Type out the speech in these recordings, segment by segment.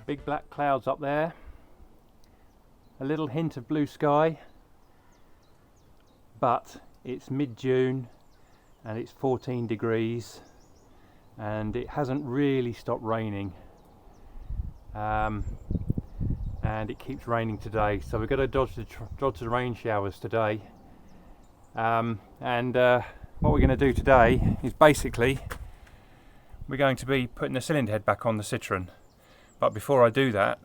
Big black clouds up there, a little hint of blue sky, but it's mid-June and it's 14 degrees and it hasn't really stopped raining, and it keeps raining today, so we've got to dodge the rain showers today. What we're going to do today is basically we're going to be putting the cylinder head back on the Citroen. But before I do that,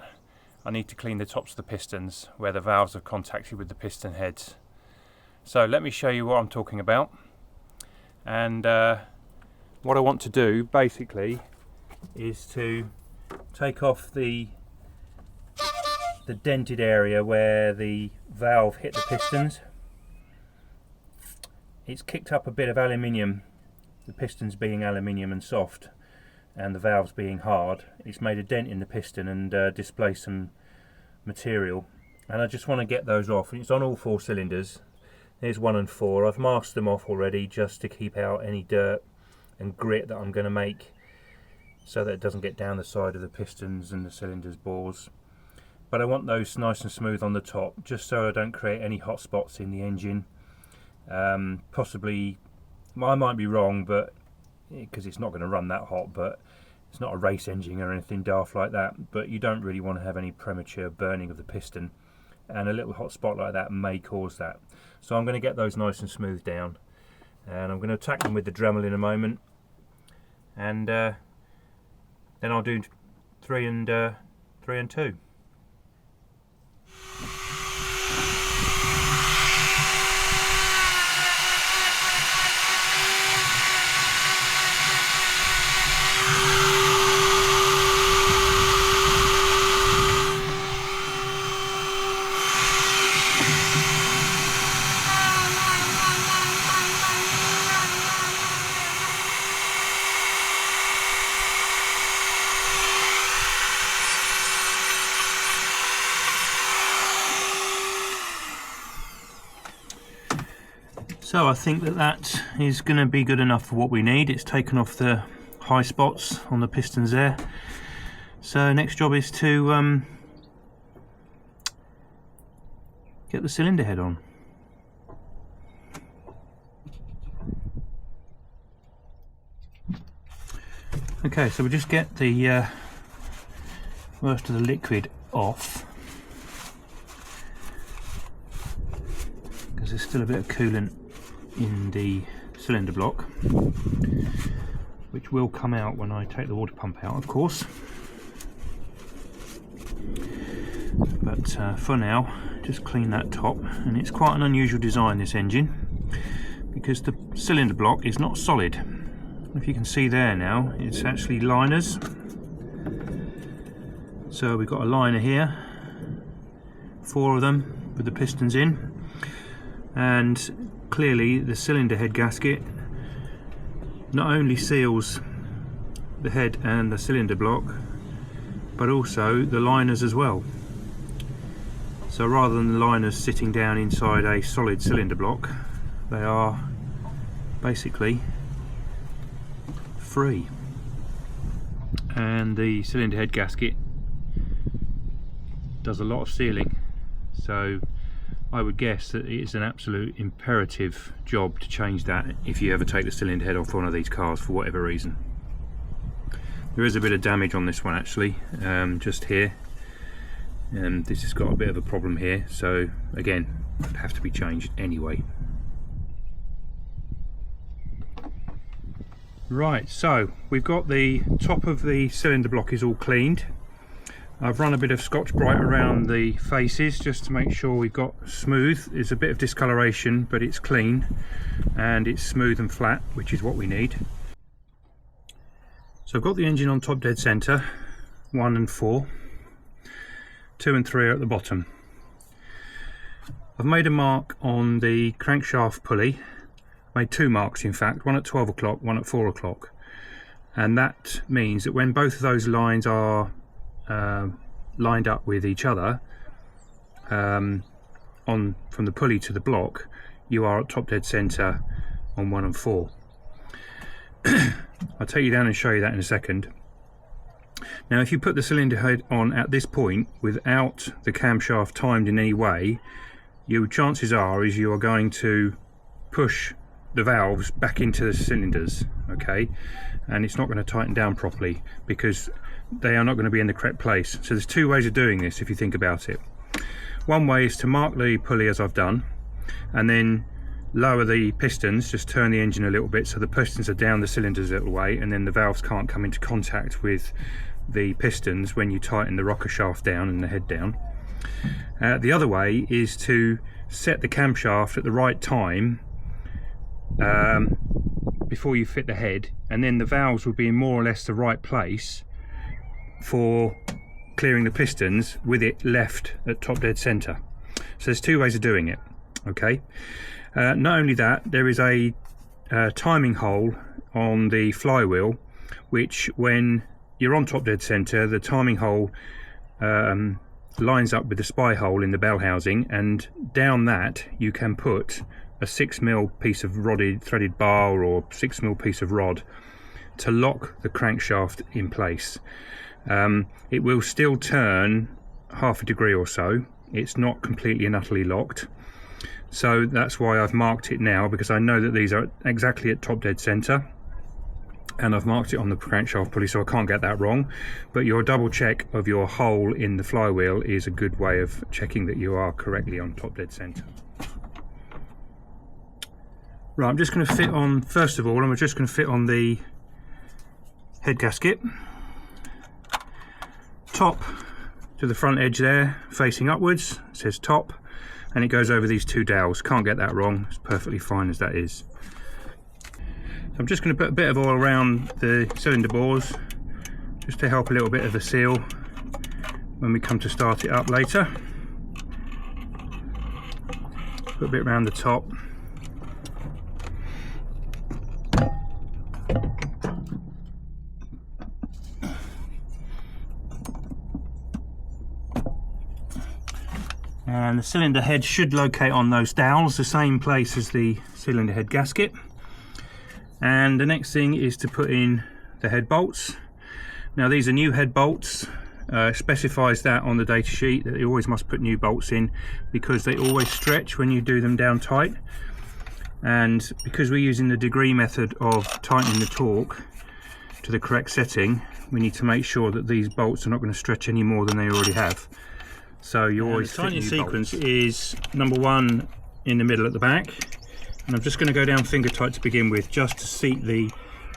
I need to clean the tops of the pistons where the valves have contacted with the piston heads. So let me show you what I'm talking about. And what I want to do basically is to take off the dented area where the valve hit the pistons. It's kicked up a bit of aluminium, the pistons being aluminium and soft, and the valves being hard. It's made a dent in the piston and displaced some material, and I just want to get those off. It's on all 4 cylinders. There's 1 and 4. I've masked them off already just to keep out any dirt and grit that I'm going to make so that it doesn't get down the side of the pistons and the cylinders bores. But I want those nice and smooth on the top, just so I don't create any hot spots in the engine. Possibly, I might be wrong, but because it's not going to run that hot, but it's not a race engine or anything daft like that, but you don't really want to have any premature burning of the piston, and a little hot spot like that may cause that. So I'm going to get those nice and smooth down, and I'm going to attack them with the Dremel in a moment, and then I'll do 3 and 2. So I think that is going to be good enough for what we need. It's taken off the high spots on the pistons there. So next job is to get the cylinder head on. Okay, so we just get the worst of the liquid off, because there's still a bit of coolant in the cylinder block, which will come out when I take the water pump out, of course. But for now, just clean that top. And it's quite an unusual design, this engine, because the cylinder block is not solid. If you can see there now, it's actually liners. So we've got a liner here, 4 of them with the pistons in, and clearly the cylinder head gasket not only seals the head and the cylinder block, but also the liners as well. So rather than the liners sitting down inside a solid cylinder block, they are basically free, and the cylinder head gasket does a lot of sealing, so I would guess that it's an absolute imperative job to change that if you ever take the cylinder head off one of these cars for whatever reason. There is a bit of damage on this one actually, just here, and this has got a bit of a problem here, so again, it'd have to be changed anyway. Right, so we've got the top of the cylinder block is all cleaned. I've run a bit of Scotch Brite around the faces just to make sure we've got smooth. There's a bit of discoloration, but it's clean and it's smooth and flat, which is what we need. So I've got the engine on top dead centre, 1 and 4, 2 and 3 are at the bottom. I've made a mark on the crankshaft pulley, made 2 marks in fact, one at 12 o'clock, one at 4 o'clock, and that means that when both of those lines are lined up with each other, from the pulley to the block, you are at top dead center on 1 and 4. I'll take you down and show you that in a second. Now if you put the cylinder head on at this point without the camshaft timed in any way, your chances are you are going to push the valves back into the cylinders, okay, and it's not going to tighten down properly because they are not going to be in the correct place. So there's 2 ways of doing this if you think about it. One way is to mark the pulley as I've done, and then lower the pistons, just turn the engine a little bit so the pistons are down the cylinders a little way, and then the valves can't come into contact with the pistons when you tighten the rocker shaft down and the head down. The other way is to set the camshaft at the right time before you fit the head, and then the valves will be in more or less the right place for clearing the pistons with it left at top dead center. So there's 2 ways of doing it, okay. Not only that, there is a timing hole on the flywheel, which when you're on top dead center, the timing hole lines up with the spy hole in the bell housing, and down that you can put a 6mm piece of threaded bar or 6mm piece of rod to lock the crankshaft in place. It will still turn half a degree or so. It's not completely and utterly locked, so that's why I've marked it now, because I know that these are exactly at top dead center, and I've marked it on the crankshaft pulley so I can't get that wrong. But your double check of your hole in the flywheel is a good way of checking that you are correctly on top dead center. Right, I'm just going to fit on, first of all, I'm just going to fit on the head gasket, top to the front edge there, facing upwards. It says top, and it goes over these 2 dowels. Can't get that wrong, it's perfectly fine as that is. I'm just going to put a bit of oil around the cylinder bores just to help a little bit of the seal when we come to start it up later. Put a bit around the top. And the cylinder head should locate on those dowels, the same place as the cylinder head gasket. And the next thing is to put in the head bolts. Now these are new head bolts. Specifies that on the data sheet, that you always must put new bolts in because they always stretch when you do them down tight. And because we're using the degree method of tightening the torque to the correct setting, we need to make sure that these bolts are not going to stretch any more than they already have. So you always fit new bolts. The tightening sequence is number 1 in the middle at the back. And I'm just going to go down finger tight to begin with, just to seat the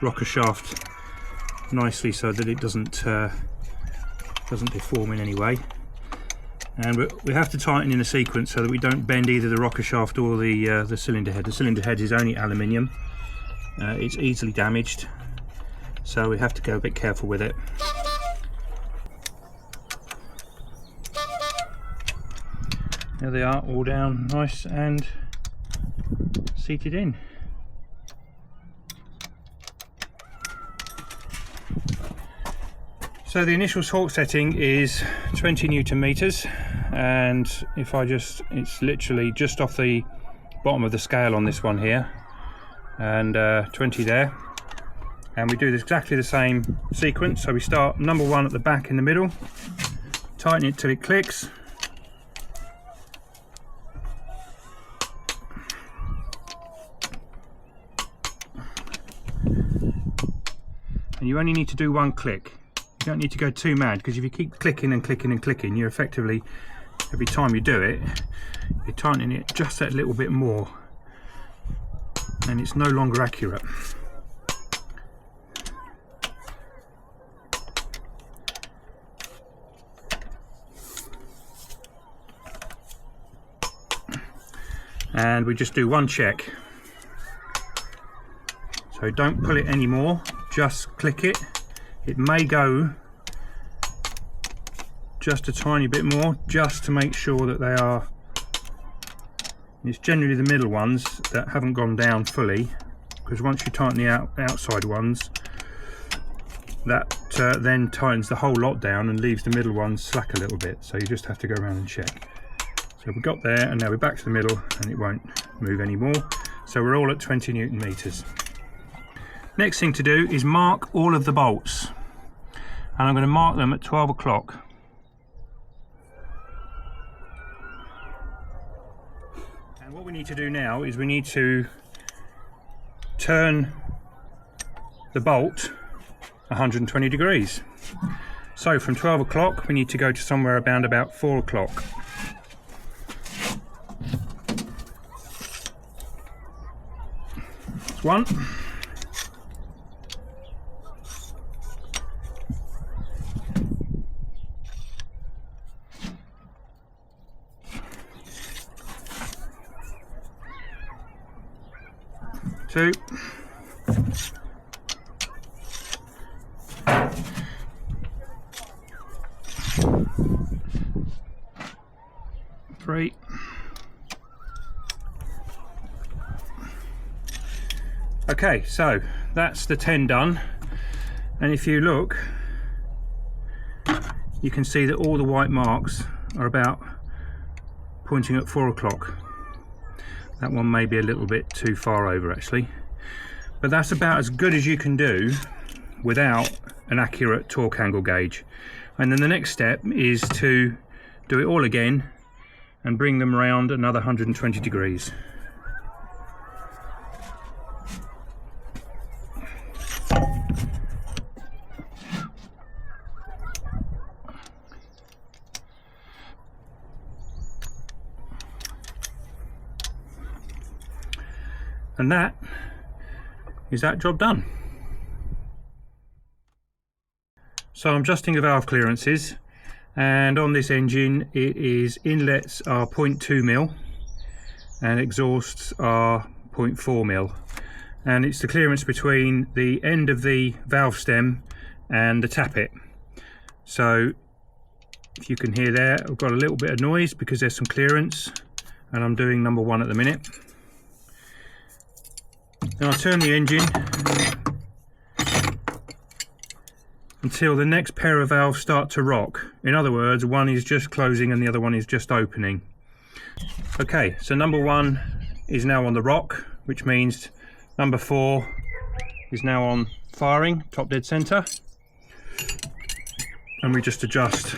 rocker shaft nicely so that it doesn't deform in any way. And we have to tighten in a sequence so that we don't bend either the rocker shaft or the cylinder head. The cylinder head is only aluminium. It's easily damaged, so we have to go a bit careful with it. There they are, all down nice and seated in. So the initial torque setting is 20 Newton meters, and if I just, it's literally just off the bottom of the scale on this one here, and 20 there. And we do exactly the same sequence. So we start number 1 at the back in the middle, tighten it till it clicks, and you only need to do 1 click. You don't need to go too mad, because if you keep clicking and clicking and clicking, you're effectively, every time you do it, you're tightening it just that little bit more, and it's no longer accurate. And we just do 1 check. So don't pull it anymore, just click it. It may go just a tiny bit more, just to make sure that they are, it's generally the middle ones that haven't gone down fully, because once you tighten the outside ones, that then tightens the whole lot down and leaves the middle ones slack a little bit, so you just have to go around and check. So we got there, and now we're back to the middle, and it won't move anymore. So we're all at 20 Newton meters. Next thing to do is mark all of the bolts, and I'm going to mark them at 12 o'clock. And what we need to do now is we need to turn the bolt 120 degrees. So from 12 o'clock we need to go to somewhere around about 4 o'clock. That's one. Two. Three. Okay, so that's the 10 done, and if you look, you can see that all the white marks are about pointing at 4 o'clock. That one may be a little bit too far over actually, but that's about as good as you can do without an accurate torque angle gauge. And then the next step is to do it all again and bring them around another 120 degrees. And that is that job done. So I'm adjusting the valve clearances, and on this engine it is inlets are 0.2 mil and exhausts are 0.4 mil, and it's the clearance between the end of the valve stem and the tappet. So if you can hear there, I've got a little bit of noise because there's some clearance, and I'm doing number 1 at the minute. Then I'll turn the engine until the next pair of valves start to rock. In other words, one is just closing and the other one is just opening. Okay, so number 1 is now on the rock, which means number 4 is now on firing, top dead center. And we just adjust,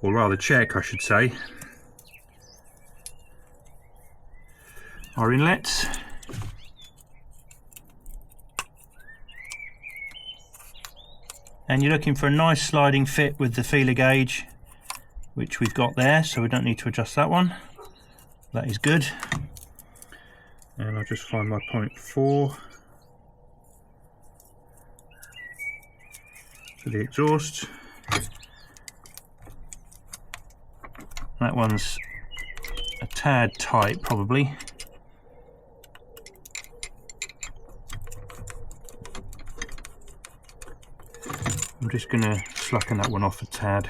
or rather check I should say, our inlets. And you're looking for a nice sliding fit with the feeler gauge, which we've got there, so we don't need to adjust that one. That is good. And I'll just find my 0.4 for the exhaust. That one's a tad tight probably. I'm just going to slacken that one off a tad.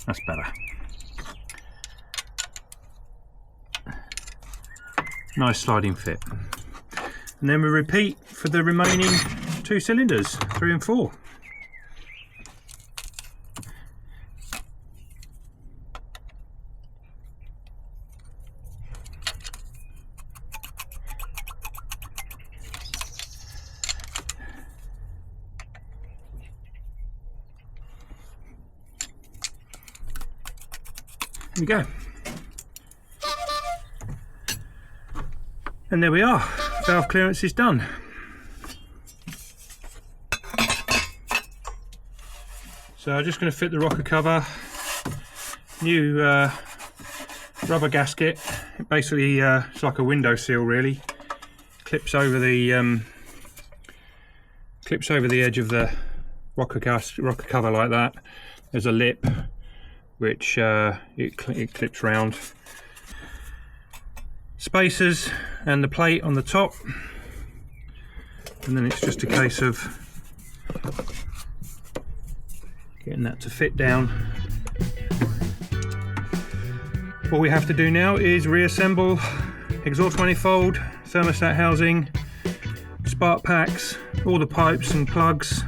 That's better. Nice sliding fit. And then we repeat for the remaining 2 cylinders, 3 and 4. There we go. And there we are, valve clearance is done. So I'm just going to fit the rocker cover, new rubber gasket. It basically it's like a window seal really, clips over the edge of the rocker cover like that. There's a lip which it clips round. Spacers and the plate on the top, and then it's just a case of getting that to fit down. All we have to do now is reassemble exhaust manifold, thermostat housing, spark packs, all the pipes and plugs,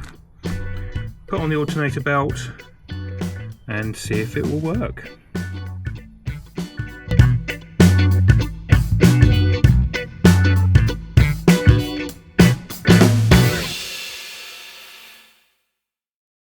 put on the alternator belt and see if it will work.